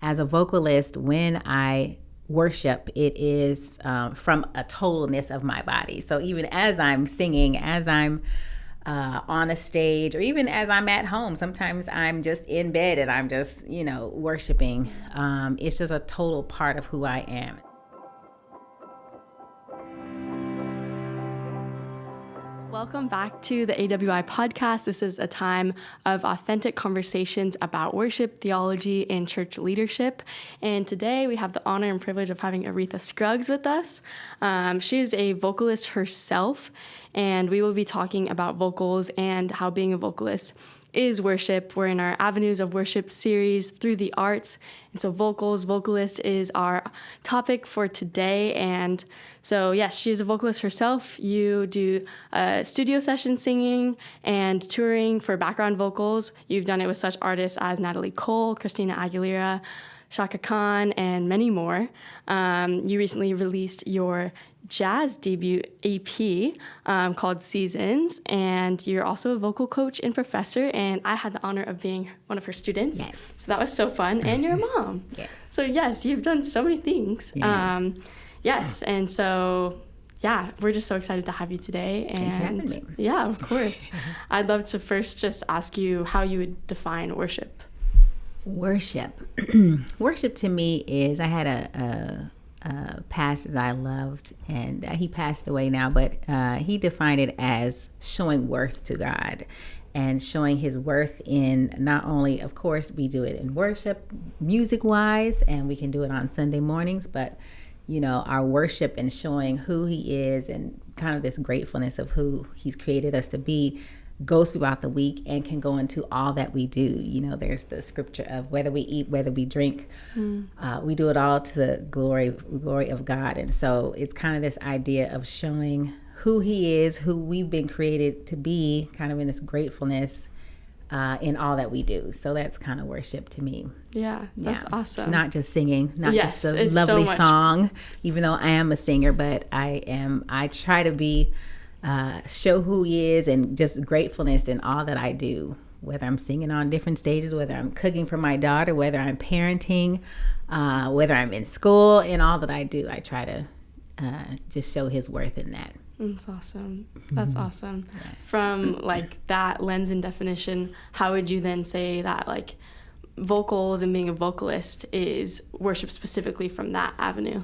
as a vocalist, when I worship, it is from a totalness of my body. So even as I'm singing, as I'm on a stage, or even as I'm at home, sometimes I'm just in bed and I'm just, worshiping. It's just a total part of who I am. Welcome back to the AWI podcast. This is a time of authentic conversations about worship, theology, and church leadership. And today we have the honor and privilege of having Aretha Scruggs with us. She is a vocalist herself, and we will be talking about vocals and how being a vocalist is worship. We're in our Avenues of Worship series through the arts. And so vocalist is our topic for today. And so, yes, she is a vocalist herself. You do studio session singing and touring for background vocals. You've done it with such artists as Natalie Cole, Christina Aguilera, Shaka Khan, and many more. You recently released your jazz debut EP called Seasons, and you're also a vocal coach and professor, and I had the honor of being one of her students. Yes. So that was so fun. And you're a mom. Yes. So yes, you've done so many things. Yes. And so we're just so excited to have you today. And thanks for having me. Yeah, of course. I'd love to first just ask you how you would define worship. Worship to me is, I had a pastor that I loved, and he passed away now, but he defined it as showing worth to God and showing his worth in not only, of course, we do it in worship music wise, and we can do it on Sunday mornings, but our worship and showing who he is and kind of this gratefulness of who he's created us to be goes throughout the week and can go into all that we do. There's the scripture of whether we eat, whether we drink, we do it all to the glory of God. And so it's kind of this idea of showing who he is, who we've been created to be, kind of in this gratefulness in all that we do. So that's kind of worship to me. Yeah, that's awesome. It's not just singing, not yes, just a lovely song, even though I am a singer, but I try to be show who he is and just gratefulness in all that I do, whether I'm singing on different stages, whether I'm cooking for my daughter, whether I'm parenting, whether I'm in school, in all that I do, I try to just show his worth in that. That's awesome. That's awesome. Yeah. From that lens and definition, how would you then say that vocals and being a vocalist is worship specifically from that avenue?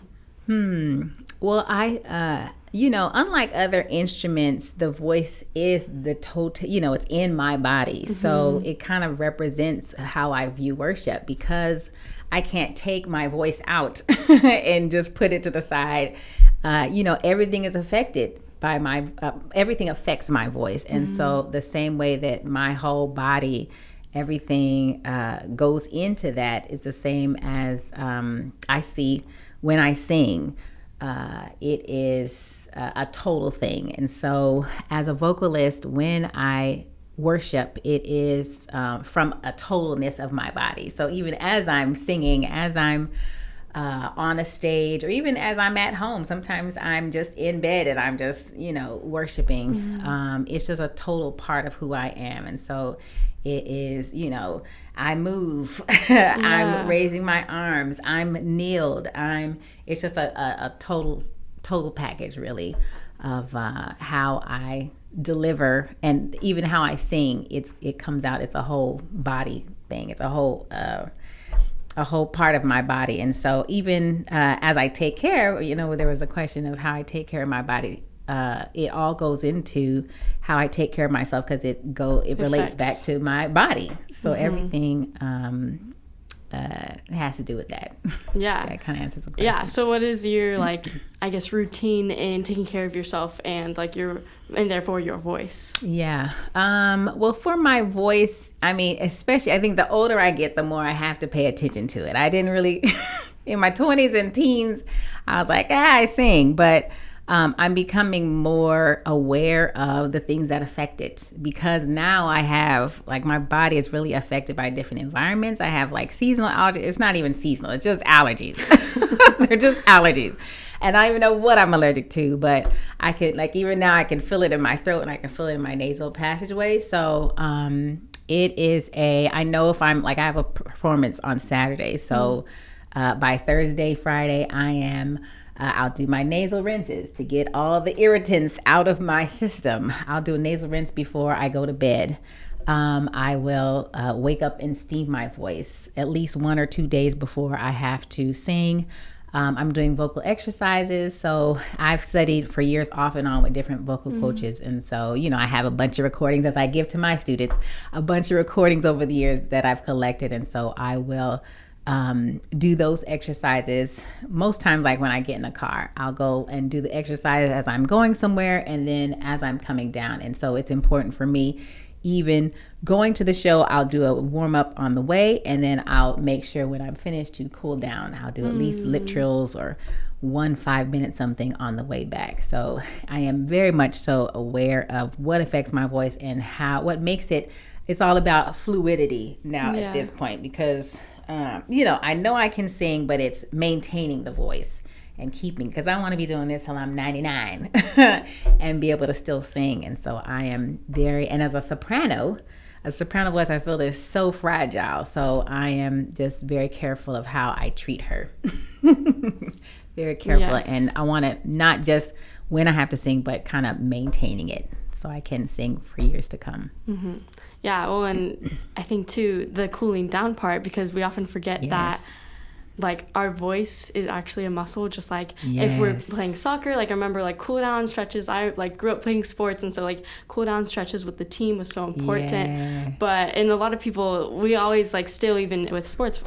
Well, I unlike other instruments, the voice is the total, it's in my body. Mm-hmm. So it kind of represents how I view worship, because I can't take my voice out and just put it to the side. Everything is affected by everything affects my voice. And so the same way that my whole body, everything goes into that, is the same as I see when I sing. It is a total thing. And so as a vocalist, when I worship, it is from a totalness of my body. So even as I'm singing, as I'm on a stage, or even as I'm at home, sometimes I'm just in bed and I'm just, worshiping. It's just a total part of who I am. And so it is, I move, I'm raising my arms, I'm kneeled, it's just a total package, really, of how I deliver, and even how I sing. It comes out, it's a whole body thing. It's a whole part of my body. And so even as I take care, there was a question of how I take care of my body. It all goes into how I take care of myself, because it relates back to my body. So everything has to do with that. Yeah. That kind of answers the question. Yeah. So what is your routine in taking care of yourself and therefore your voice? Yeah. Well, for my voice, especially, I think the older I get, the more I have to pay attention to it. I didn't really, in my 20s and teens, I was like, I sing, but I'm becoming more aware of the things that affect it, because now I have, my body is really affected by different environments. I have seasonal allergies. It's not even seasonal. It's just allergies. They're just allergies. And I don't even know what I'm allergic to, but I could, even now I can feel it in my throat and I can feel it in my nasal passageway. So It is I know if I'm like, I have a performance on Saturday. So by Thursday, Friday, I'll do my nasal rinses to get all the irritants out of my system. I'll do a nasal rinse before I go to bed. I will wake up and steam my voice at least 1 or 2 days before I have to sing. I'm doing vocal exercises. So I've studied for years off and on with different vocal coaches. And so, I have a bunch of recordings, as I give to my students, a bunch of recordings over the years that I've collected. And so I will do those exercises most times. Like when I get in the car, I'll go and do the exercise as I'm going somewhere and then as I'm coming down. And so it's important for me, even going to the show, I'll do a warm up on the way, and then I'll make sure when I'm finished to cool down. I'll do at least lip trills or 1 5-minute something on the way back. So I am very much so aware of what affects my voice and what makes it. It's all about fluidity now at this point, because I know I can sing, but it's maintaining the voice and keeping, because I want to be doing this till I'm 99 and be able to still sing. And so I am and as a soprano voice, I feel is so fragile. So I am just very careful of how I treat her. Very careful. Yes. And I want to not just when I have to sing, but kind of maintaining it so I can sing for years to come. Mm-hmm. Yeah. Well, and I think too, the cooling down part, because we often forget that like our voice is actually a muscle, just like if we're playing soccer. Like I remember like cool down stretches. I like grew up playing sports, and so like cool down stretches with the team was so important. And a lot of people, we always like still even with sports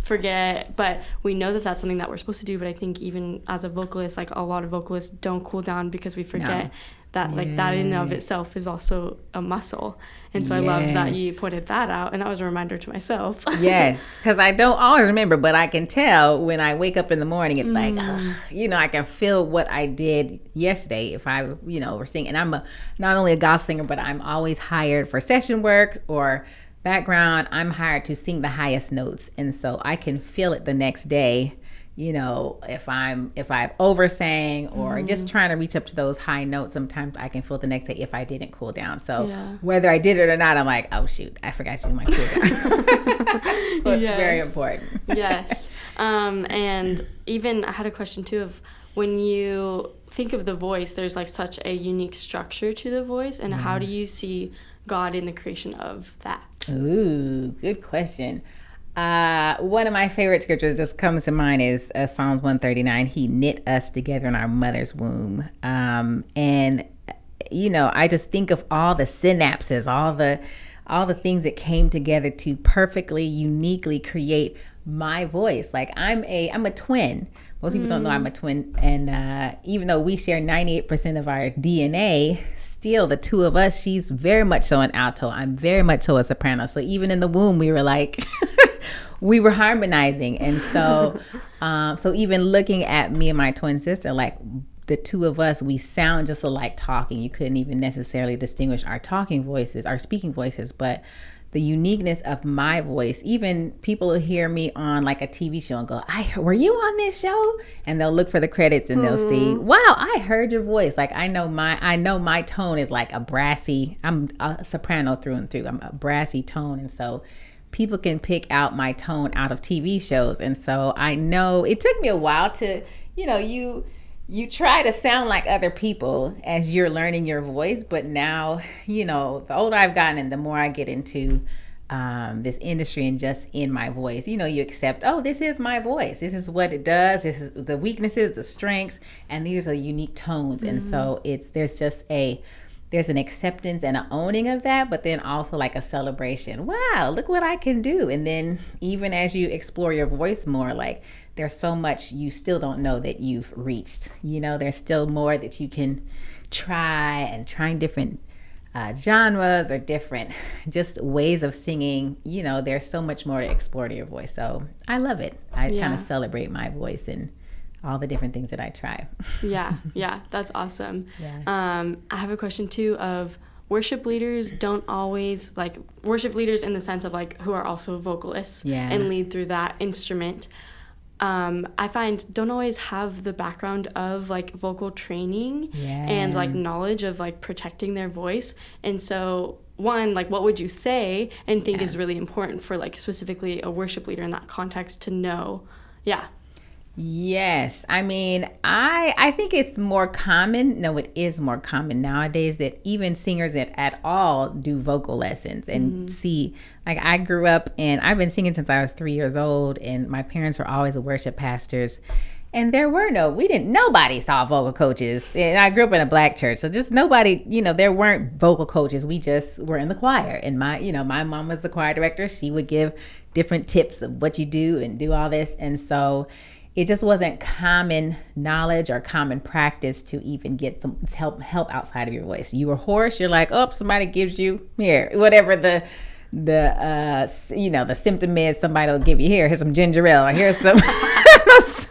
forget, but we know that that's something that we're supposed to do. But I think even as a vocalist, like a lot of vocalists don't cool down because we forget that like that in and of itself is also a muscle. And so I love that you pointed that out, and that was a reminder to myself. Yes, because I don't always remember, but I can tell when I wake up in the morning, it's like, I can feel what I did yesterday if I, were singing. And I'm not only a gospel singer, but I'm always hired for session work or background. I'm hired to sing the highest notes. And so I can feel it the next day, if I've oversang or just trying to reach up to those high notes. Sometimes I can feel it the next day if I didn't cool down. So whether I did it or not, I'm like, oh shoot, I forgot to do my cool down. So it's very important. Yes. And even I had a question too of when you think of the voice, there's like such a unique structure to the voice, and how do you see God in the creation of that? Ooh, good question. One of my favorite scriptures just comes to mind is Psalms 139. He knit us together in our mother's womb. And I just think of all the synapses, all the things that came together to perfectly, uniquely create my voice. Like I'm a twin. Most people don't know I'm a twin. And even though we share 98% of our DNA, still the two of us, she's very much so an alto. I'm very much so a soprano. So even in the womb, we were like, we were harmonizing. And so, so even looking at me and my twin sister, like the two of us, we sound just alike talking. You couldn't even necessarily distinguish our talking voices, our speaking voices, but the uniqueness of my voice. Even people hear me on like a TV show and go, were you on this show? And they'll look for the credits and they'll see, wow, I heard your voice. Like I know my tone is like a brassy, I'm a soprano through and through. I'm a brassy tone. And so people can pick out my tone out of TV shows. And so I know it took me a while to, you try to sound like other people as you're learning your voice, but now, the older I've gotten and the more I get into this industry and just in my voice, you accept, oh, this is my voice. This is what it does. This is the weaknesses, the strengths, and these are unique tones. And so there's an acceptance and an owning of that, but then also like a celebration. Wow, look what I can do. And then even as you explore your voice more, like there's so much you still don't know that you've reached. There's still more that you can trying different genres or different just ways of singing. There's so much more to explore to your voice. So I love it. I kind of celebrate my voice and all the different things that I try. Yeah, that's awesome. I have a question too of worship leaders don't always, like worship leaders in the sense of like who are also vocalists and lead through that instrument. I find don't always have the background of like vocal training and like knowledge of like protecting their voice. And so one, like, what would you say and think is really important for, like, specifically a worship leader in that context to know? Yeah. Yes. I mean, I think it's more common. No, it is more common nowadays that even singers at all do vocal lessons and see, like, I grew up and I've been singing since I was 3 years old, and my parents were always worship pastors. And nobody saw vocal coaches. And I grew up in a Black church, so just nobody, there weren't vocal coaches. We just were in the choir. And my mom was the choir director. She would give different tips of what you do and do all this. And so it just wasn't common knowledge or common practice to even get some help outside of your voice. You were hoarse, you're like, oh, somebody gives you, here, whatever the symptom is, somebody will give you, here's some ginger ale, or here's some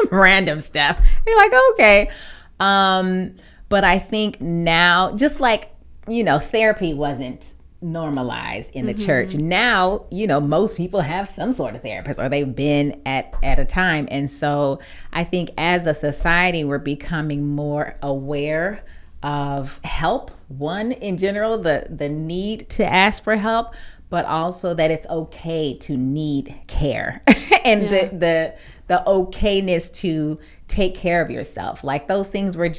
some random stuff. You're like, okay. But I think now, just like, therapy wasn't normalized in the church. Now, most people have some sort of therapist, or they've been at a time. And so I think as a society, we're becoming more aware of help. One, in general, the need to ask for help, but also that it's okay to need care and the okayness to take care of yourself. Like, those things were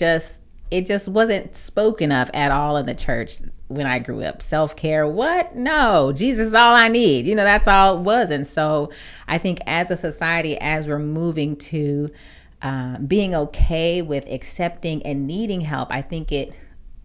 it just wasn't spoken of at all in the church when I grew up. Self-care, what? No, Jesus is all I need. That's all it was. And so I think as a society, as we're moving to being okay with accepting and needing help, I think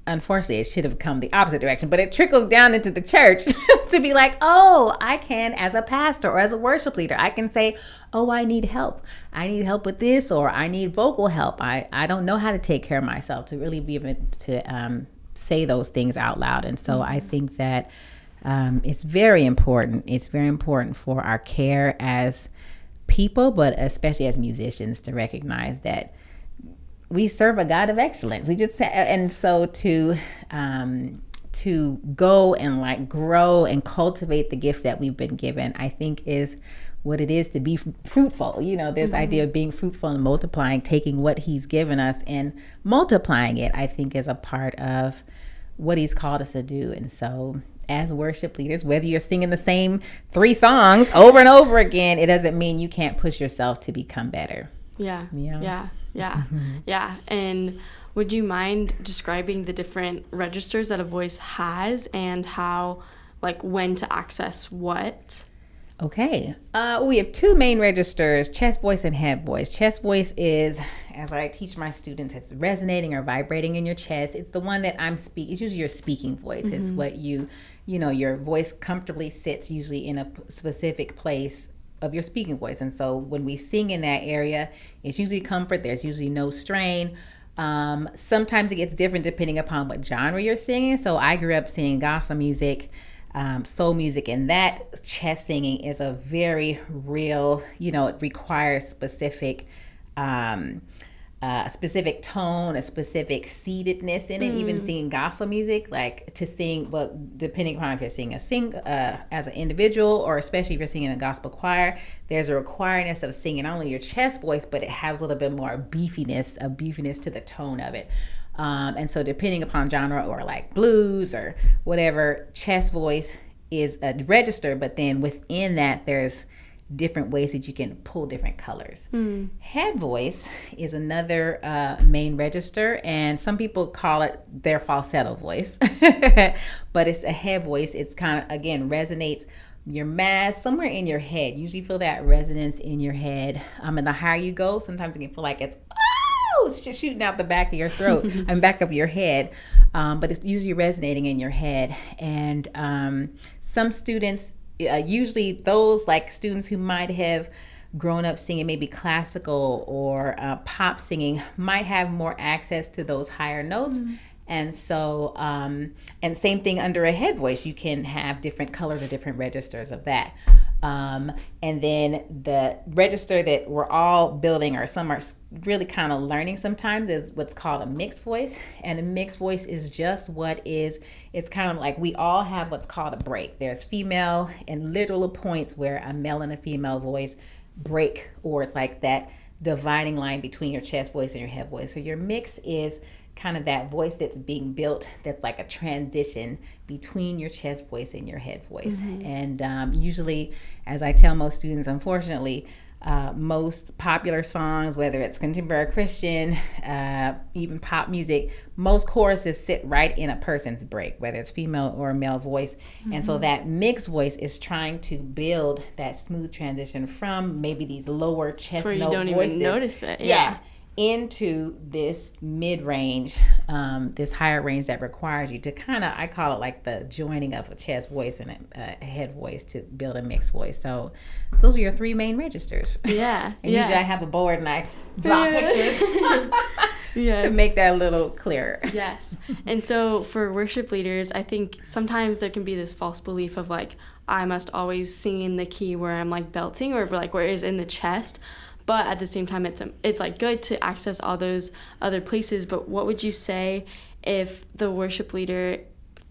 unfortunately, it should have come the opposite direction, but it trickles down into the church to be like, oh, I can, as a pastor or as a worship leader, I can say, oh, I need help. I need help with this, or I need vocal help. I don't know how to take care of myself, to really be able to say those things out loud. And so I think that it's very important. It's very important for our care as people, but especially as musicians, to recognize that we serve a God of excellence. And so to go and, like, grow and cultivate the gifts that we've been given, I think is what it is to be fruitful. This idea of being fruitful and multiplying, taking what he's given us and multiplying it, I think is a part of what he's called us to do. And so as worship leaders, whether you're singing the same 3 songs over and over again, it doesn't mean you can't push yourself to become better. Yeah. And would you mind describing the different registers that a voice has and how, like, when to access what? Okay. We have 2 main registers, chest voice and head voice. Chest voice is, as I teach my students, it's resonating or vibrating in your chest. It's the one that I'm speaking. It's usually your speaking voice. It's what your voice comfortably sits usually in a specific place of your speaking voice. And so when we sing in that area, it's usually comfort. There's usually no strain. Sometimes it gets different depending upon what genre you're singing. So I grew up singing gospel music, soul music, and that chest singing is a very real, it requires specific tone, a specific seatedness in it. Even singing gospel music, like to sing, well, depending upon if you're singing as an individual, or especially if you're singing a gospel choir, there's a requiredness of singing not only your chest voice, but it has a little bit more beefiness to the tone of it. And so depending upon genre, or like blues or whatever, chest voice is a register, but then within that there's different ways that you can pull different colors. Head voice is another main register, and some people call it their falsetto voice, but it's a head voice. It's kind of, again, resonates your mass somewhere in your head. You usually feel that resonance in your head. And the higher you go, sometimes you can feel like it's just shooting out the back of your throat and back of your head, but it's usually resonating in your head. And some students, usually those like students who might have grown up singing maybe classical or pop singing, might have more access to those higher notes. And so, and same thing under a head voice, you can have different colors or different registers of that. And then the register that we're all building, or some are really kind of learning sometimes, is what's called a mixed voice. And a mixed voice is just it's kind of like we all have what's called a break. There's female and literal points where a male and a female voice break, or it's like that dividing line between your chest voice and your head voice. So your mix is kind of that voice that's being built, that's like a transition between your chest voice and your head voice. And usually, as I tell most students, unfortunately, most popular songs, whether it's contemporary Christian, even pop music, most choruses sit right in a person's break, whether it's female or male voice. And so that mixed voice is trying to build that smooth transition from maybe these lower chest where you note don't voices. even notice it. Yeah. Into this mid-range, this higher range that requires you to kind of, I call it like the joining of a chest voice and a head voice to build a mixed voice. So those are your three main registers. Yeah. And usually I have a board and I draw pictures to make that a little clearer. Yes. And so for worship leaders, I think sometimes there can be this false belief of like, I must always sing in the key where I'm like belting or like where it's in the chest. But at the same time, it's like good to access all those other places. But what would you say if the worship leader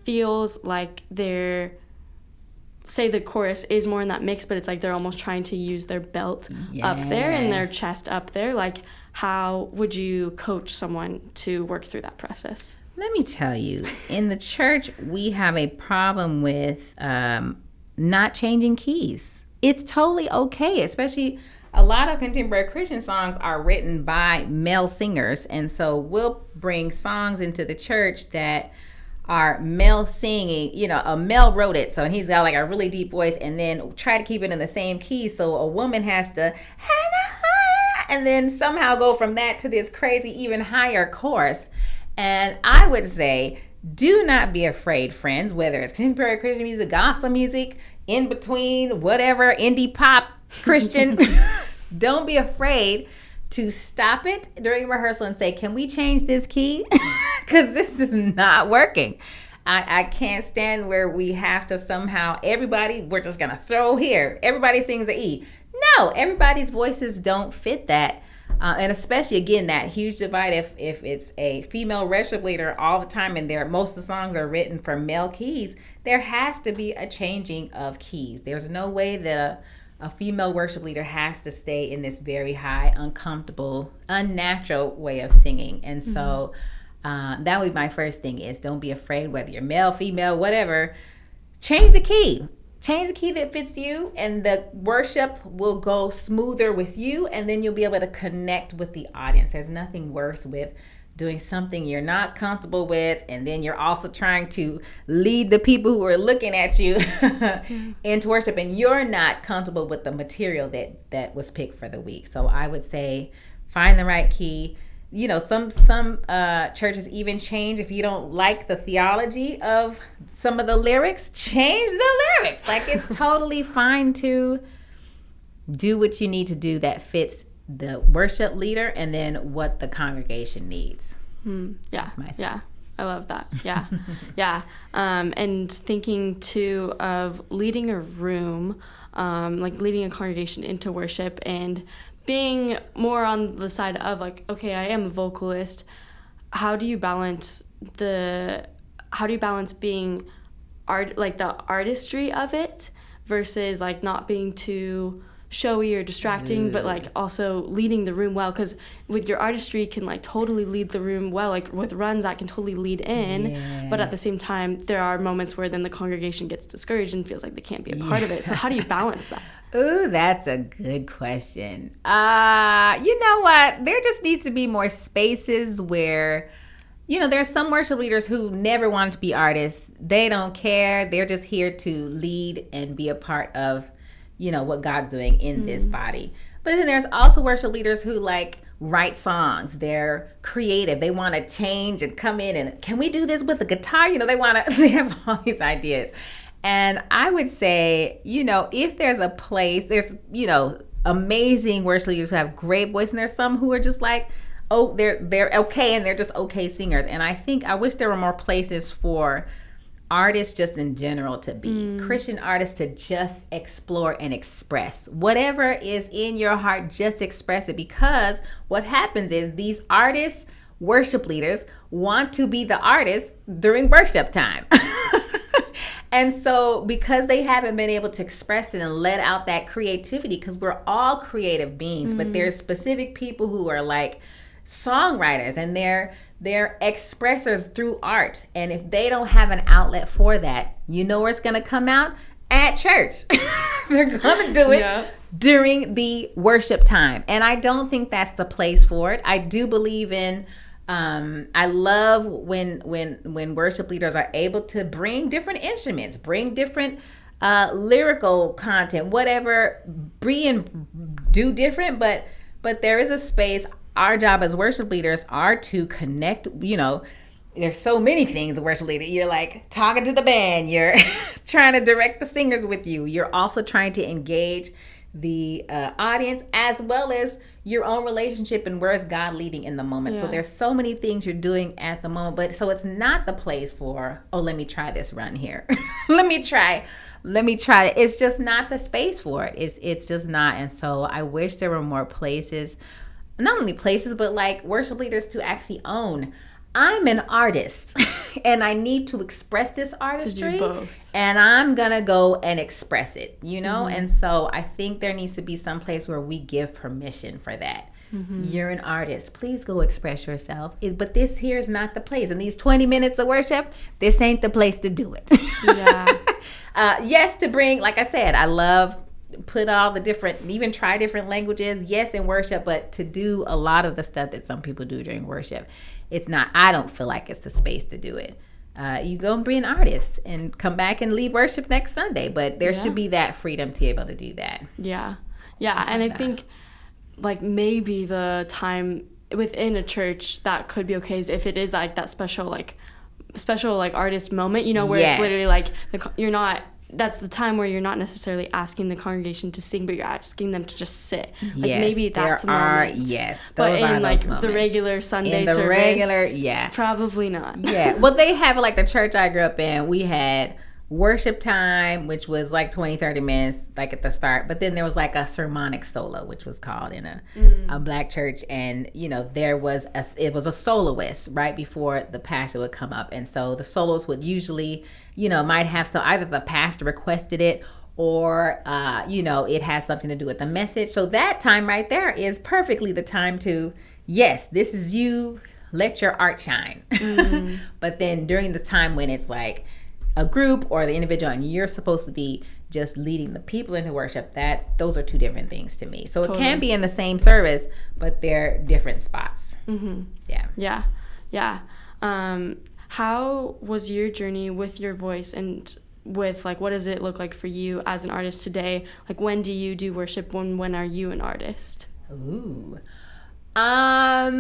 feels like say the chorus is more in that mix, but it's like they're almost trying to use their belt up there and their chest up there? Like, how would you coach someone to work through that process? Let me tell you, in the church, we have a problem with not changing keys. It's totally okay, especially a lot of contemporary Christian songs are written by male singers. And so we'll bring songs into the church that are male singing, a male wrote it. So, and he's got like a really deep voice and then try to keep it in the same key. So a woman has to, and then somehow go from that to this crazy, even higher chorus. And I would say, do not be afraid, friends, whether it's contemporary Christian music, gospel music, in between, whatever, indie pop, Christian. Don't be afraid to stop it during rehearsal and say, can we change this key? Because this is not working. I can't stand where we have to somehow, we're just going to throw here. Everybody sings the E. No, everybody's voices don't fit that. And especially, again, that huge divide if it's a female worship leader all the time and most of the songs are written for male keys, there has to be a changing of keys. There's no way that a female worship leader has to stay in this very high, uncomfortable, unnatural way of singing. And so that would be my first thing is don't be afraid whether you're male, female, whatever. Change the key. Change the key that fits you, and the worship will go smoother with you, and then you'll be able to connect with the audience. There's nothing worse with doing something you're not comfortable with, and then you're also trying to lead the people who are looking at you into worship, and you're not comfortable with the material that was picked for the week. So I would say find the right key. Some churches even change if you don't like the theology of some of the lyrics, change the lyrics. Like, it's totally fine to do what you need to do that fits the worship leader and then what the congregation needs. Yeah. That's my thing. Yeah. I love that. Yeah. Yeah. And thinking too of leading a room, like leading a congregation into worship and being more on the side of like, okay, I am a vocalist. How do you balance being like the artistry of it versus like not being too showy or distracting, but like also leading the room well? Because with your artistry, you can like totally lead the room well. Like with runs, that can totally lead in, but at the same time, there are moments where then the congregation gets discouraged and feels like they can't be a part of it. So how do you balance that? Ooh, that's a good question. You know what? There just needs to be more spaces where, there's some worship leaders who never wanted to be artists. They don't care. They're just here to lead and be a part of, what God's doing in this body. But then there's also worship leaders who like write songs. They're creative. They want to change and come in and, can we do this with the guitar? They have all these ideas. And I would say, if there's a place, there's, amazing worship leaders who have great voice, and there's some who are just like, oh, they're okay, and they're just okay singers. And I wish there were more places for artists just in general to be, Christian artists to just explore and express. Whatever is in your heart, just express it, because what happens is these artists, worship leaders, want to be the artists during worship time. And so because they haven't been able to express it and let out that creativity, because we're all creative beings, but there's specific people who are like songwriters and they're expressors through art. And if they don't have an outlet for that, you know where it's going to come out? At church. They're going to do it during the worship time. And I don't think that's the place for it. I do believe in I love when worship leaders are able to bring different instruments, bring different lyrical content, whatever, do different, but there is a space. Our job as worship leaders are to connect, there's so many things a worship leader. You're like talking to the band, you're trying to direct the singers with you. You're also trying to engage the audience as well as your own relationship and where is God leading in the moment. So there's so many things you're doing at the moment, but so it's not the place for, let me try this run here. let me try it. It's just not the space for it. It's just not. And so I wish there were more places, not only places, but like worship leaders to actually own, I'm an artist and I need to express this artistry, to do both. And I'm going to go and express it, And so I think there needs to be some place where we give permission for that. You're an artist. Please go express yourself. But this here is not the place. In these 20 minutes of worship, this ain't the place to do it. Yes, to bring, like I said, I love put all the different, even try different languages. Yes, in worship, but to do a lot of the stuff that some people do during worship. It's not, I don't feel like it's the space to do it. You go and be an artist and come back and lead worship next Sunday. But there should be that freedom to be able to do that. Yeah. And I think like maybe the time within a church that could be okay is if it is like that special artist moment, where it's literally like that's the time where you're not necessarily asking the congregation to sing, but you're asking them to just sit. Like maybe that's a moment. But in like the regular Sunday service, probably not. Well, they have like the church I grew up in. We had worship time, which was like 20-30 minutes, like at the start. But then there was like a sermonic solo, which was called in a black church, and it was a soloist right before the pastor would come up, and so the soloist would usually might have either the pastor requested it or it has something to do with the message. So that time right there is perfectly the time to, yes, this is you, let your art shine. But then during the time when it's like a group or the individual and you're supposed to be just leading the people into worship, those are two different things to me. So It can be in the same service, but they're different spots. How was your journey with your voice and with like what does it look like for you as an artist today? Like when do you do worship? When are you an artist? Ooh. A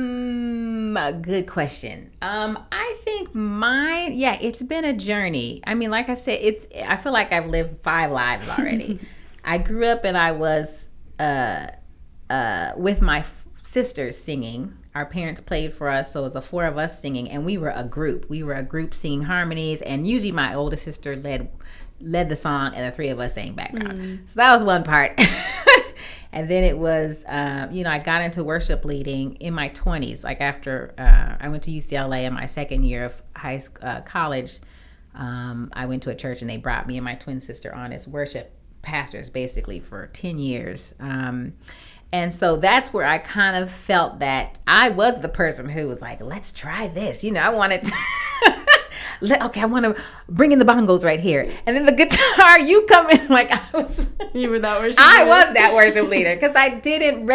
good question. I think it's been a journey. I mean, like I said, I feel like I've lived 5 lives already. I grew up and I was with my sisters singing. Our parents played for us, so it was the 4 of us singing, and we were a group. We were a group singing harmonies, and usually my oldest sister led the song, and the 3 of us sang background. So that was one part. And then it was, I got into worship leading in my 20s. Like after I went to UCLA in my second year of college, I went to a church and they brought me and my twin sister on as worship pastors basically for 10 years. And so that's where I kind of felt that I was the person who was like, let's try this. I wanted to, I want to bring in the bongos right here. And then the guitar, you come in like you were that worship leader. I was that worship leader because I didn't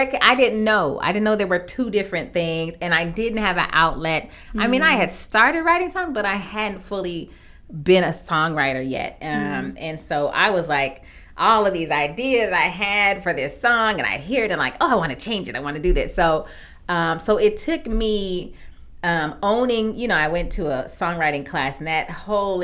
know there were 2 different things and I didn't have an outlet. I mean, I had started writing songs, but I hadn't fully been a songwriter yet. And so I was like, all of these ideas I had for this song and I'd hear it and like, I want to change it. I want to do this. So it took me owning, I went to a songwriting class and that whole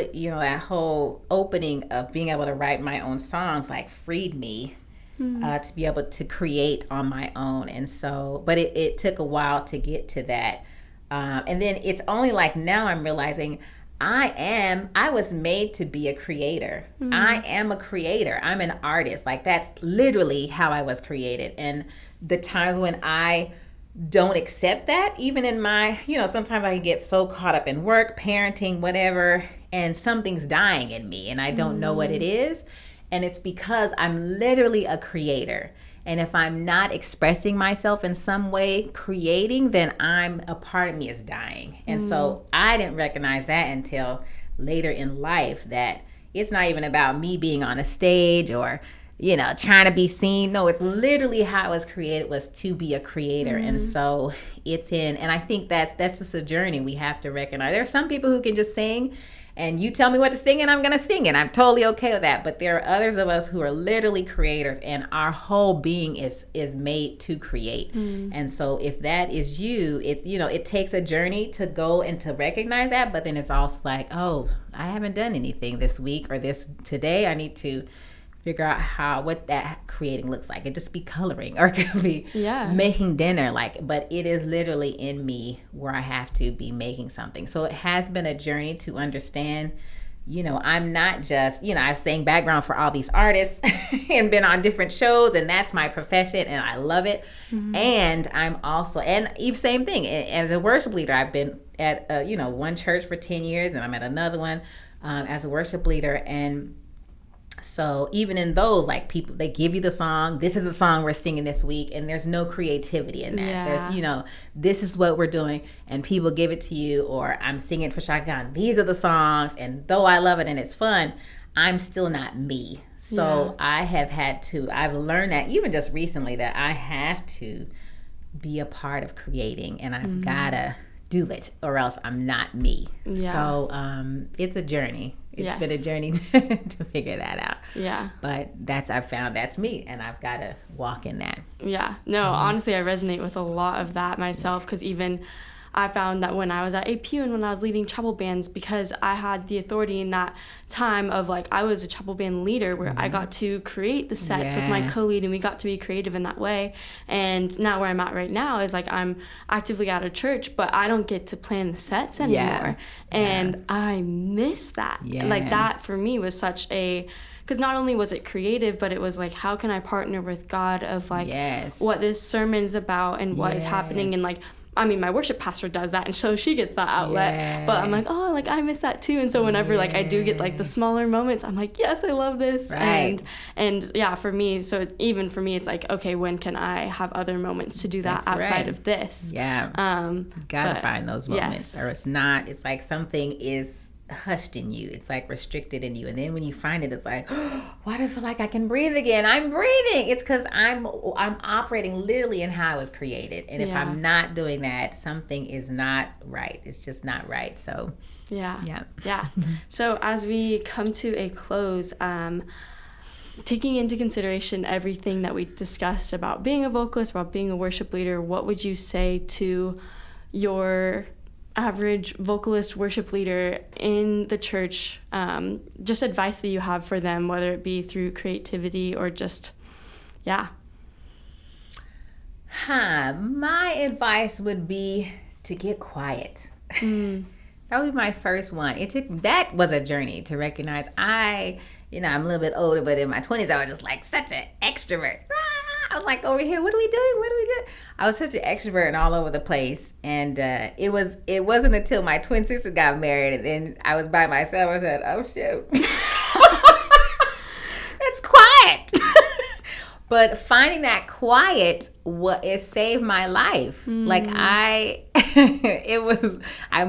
opening of being able to write my own songs like freed me to be able to create on my own. And so, but it took a while to get to that. And then it's only like now I'm realizing I was made to be a creator. I am a creator. I'm an artist. Like that's literally how I was created. And the times when I don't accept that, even in my, sometimes I get so caught up in work, parenting, whatever, and something's dying in me and I don't know what it is. And it's because I'm literally a creator. And if I'm not expressing myself in some way, creating, then a part of me is dying. And so I didn't recognize that until later in life, that it's not even about me being on a stage or, trying to be seen. No, it's literally how I was created, was to be a creator. And so and I think that's just a journey we have to recognize. There are some people who can just sing and you tell me what to sing and I'm going to sing it. I'm totally okay with that. But there are others of us who are literally creators, and our whole being is made to create. And so if that is you, it's, it takes a journey to go and to recognize that. But then it's also like, oh, I haven't done anything this week or today. I need to figure out what that creating looks like. It just be coloring, or it could be making dinner, but it is literally in me where I have to be making something. So it has been a journey to understand, I'm not just, I've sang background for all these artists and been on different shows, and that's my profession and I love it. And I'm also, and even same thing, as a worship leader, I've been at one church for 10 years and I'm at another one as a worship leader. And so even in those, people, they give you the song, this is the song we're singing this week, and there's no creativity in that. There's, this is what we're doing, and people give it to you, or I'm singing for shotgun, these are the songs, and though I love it and it's fun, I'm still not me. So I've learned that even just recently, that I have to be a part of creating, and I've gotta do it, or else I'm not me. So it's a journey. It's been a journey to figure that out. Yeah. But I've found that's me, and I've got to walk in that. Yeah. No, honestly, I resonate with a lot of that myself, because even I found that when I was at APU and when I was leading chapel bands, because I had the authority in that time of I was a chapel band leader where I got to create the sets with my co-lead, and we got to be creative in that way. And now where I'm at right now is I'm actively out of church, but I don't get to plan the sets anymore. And I miss that. That for me was such because not only was it creative, but it was how can I partner with God of what this sermon's about and what is happening, and my worship pastor does that, and so she gets that outlet. But I'm I miss that too. And so whenever I do get the smaller moments, I'm yes, I love this. And for me, so even for me, it's okay, when can I have other moments to do that outside of this? Gotta find those moments, or it's not. It's something is hushed in you. It's restricted in you, and then when you find it, it's why do I feel I can breathe again? I'm breathing. It's because I'm operating literally in how I was created, and if I'm not doing that, something is not right. It's just not right. So yeah. So as we come to a close, taking into consideration everything that we discussed about being a vocalist, about being a worship leader, what would you say to your average vocalist worship leader in the church, just advice that you have for them, whether it be through creativity or just my advice would be to get quiet. That would be my first one. That was a journey to recognize I'm a little bit older, but in my 20s I was just such an extrovert. I was over here, what are we doing? I was such an extrovert and all over the place. And it wasn't until my twin sister got married and then I was by myself. I said, oh, shoot. It's quiet. But finding that quiet, it saved my life. I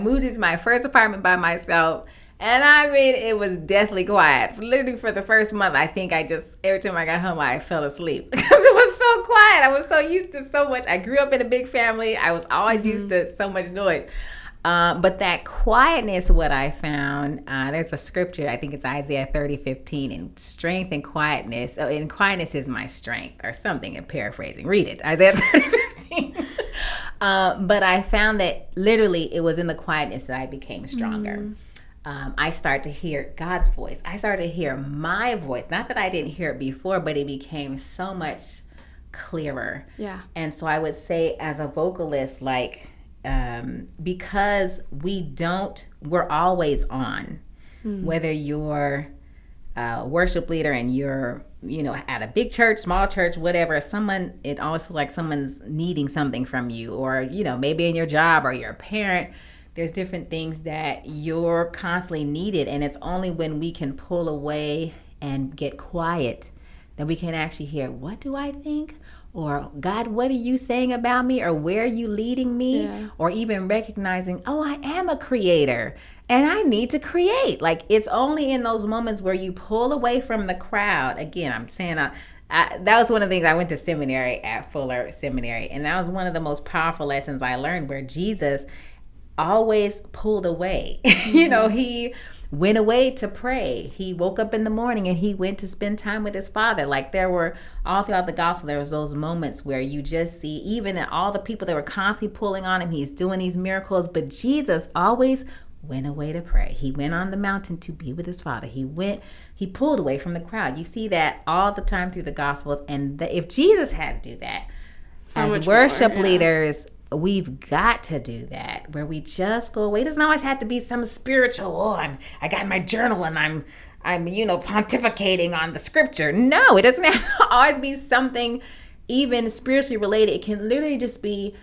moved into my first apartment by myself. And it was deathly quiet. Literally for the first month, I think every time I got home, I fell asleep. Because it was so quiet. I was so used to so much. I grew up in a big family. I was always used to so much noise. But that quietness, what I found, there's a scripture, I think it's Isaiah 30:15, and strength and quietness. Oh, and quietness is my strength, or something, I'm paraphrasing. Read it, Isaiah 30:15. But I found that literally it was in the quietness that I became stronger. I started to hear God's voice. I started to hear my voice. Not that I didn't hear it before, but it became so much clearer. Yeah. And so I would say as a vocalist, because we're always on, whether you're a worship leader and you're, at a big church, small church, whatever, it always feels like someone's needing something from you, or, maybe in your job or you're a parent. there's different things that you're constantly needed. And it's only when we can pull away and get quiet that we can actually hear, what do I think? Or, God, what are you saying about me? Or where are you leading me? Yeah. Or even recognizing, oh, I am a creator and I need to create. Like, it's only in those moments where you pull away from the crowd. Again, I'm saying that was one of the things. I went to seminary at Fuller Seminary, and that was one of the most powerful lessons I learned, where Jesus always pulled away. Mm-hmm. He went away to pray. He woke up in the morning and he went to spend time with his Father. Like, there were, all throughout the gospel, there was those moments where you just see, even all the people that were constantly pulling on him, he's doing these miracles, but Jesus always went away to pray. He went on the mountain to be with his Father. He pulled away from the crowd. You see that all the time through the gospels. And if Jesus had to do that, as worship leaders, we've got to do that, where we just go away. It doesn't always have to be some spiritual, I got my journal and I'm pontificating on the scripture. No, it doesn't have to always be something even spiritually related. It can literally just be,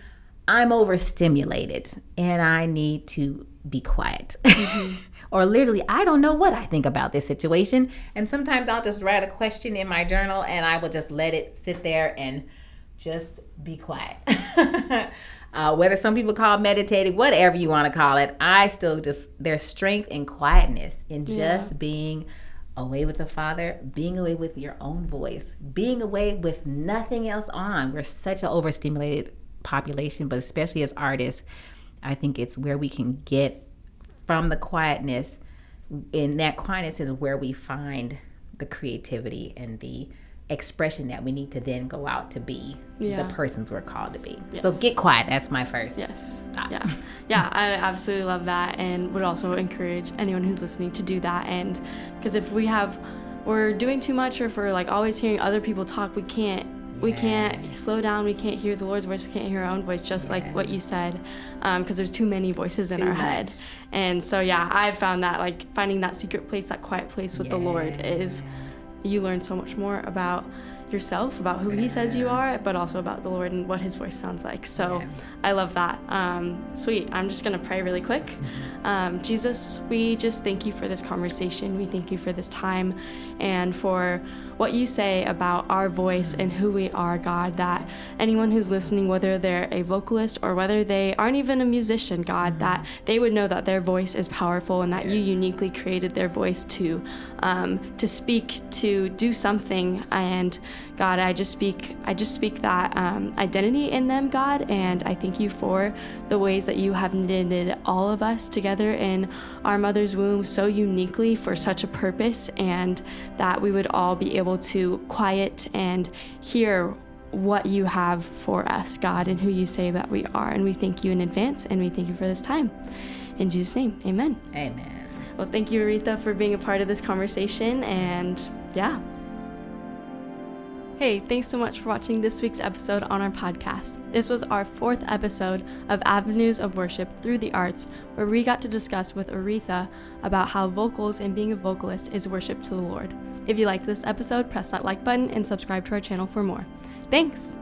I'm overstimulated and I need to be quiet. Mm-hmm. Or literally, I don't know what I think about this situation. And sometimes I'll just write a question in my journal and I will just let it sit there and just be quiet. Whether some people call it meditating, whatever you want to call it, there's strength in quietness, in just being away with the Father, being away with your own voice, being away with nothing else on. We're such an overstimulated population, but especially as artists, I think it's where we can get from the quietness. And that quietness is where we find the creativity and the expression that we need to then go out to be the persons we're called to be. Yes. So get quiet. That's my first. Yes. Yeah, I absolutely love that, and would also encourage anyone who's listening to do that. And because if we're doing too much, or if we're like always hearing other people talk, we can't slow down. We can't hear the Lord's voice. We can't hear our own voice, just like what you said, because there's too many voices in our head. And so I've found that, like, finding that secret place, that quiet place with the Lord, is you learn so much more about yourself, about who he says you are, but also about the Lord and what his voice sounds like. So I love that. Sweet. I'm just going to pray really quick. Jesus, we just thank you for this conversation. We thank you for this time and for what you say about our voice and who we are, God, that anyone who's listening, whether they're a vocalist or whether they aren't even a musician, God, that they would know that their voice is powerful and that you uniquely created their voice to speak, to do something. And God, I just speak that identity in them, God, and I thank you for the ways that you have knitted all of us together in our mother's womb so uniquely for such a purpose, and that we would all be able to quiet and hear what you have for us, God, and who you say that we are. And we thank you in advance, and we thank you for this time. In Jesus' name, amen. Amen. Well, thank you, Aretha, for being a part of this conversation, and Hey, thanks so much for watching this week's episode on our podcast. This was our 4th episode of Avenues of Worship Through the Arts, where we got to discuss with Aretha about how vocals and being a vocalist is worship to the Lord. If you liked this episode, press that like button and subscribe to our channel for more. Thanks!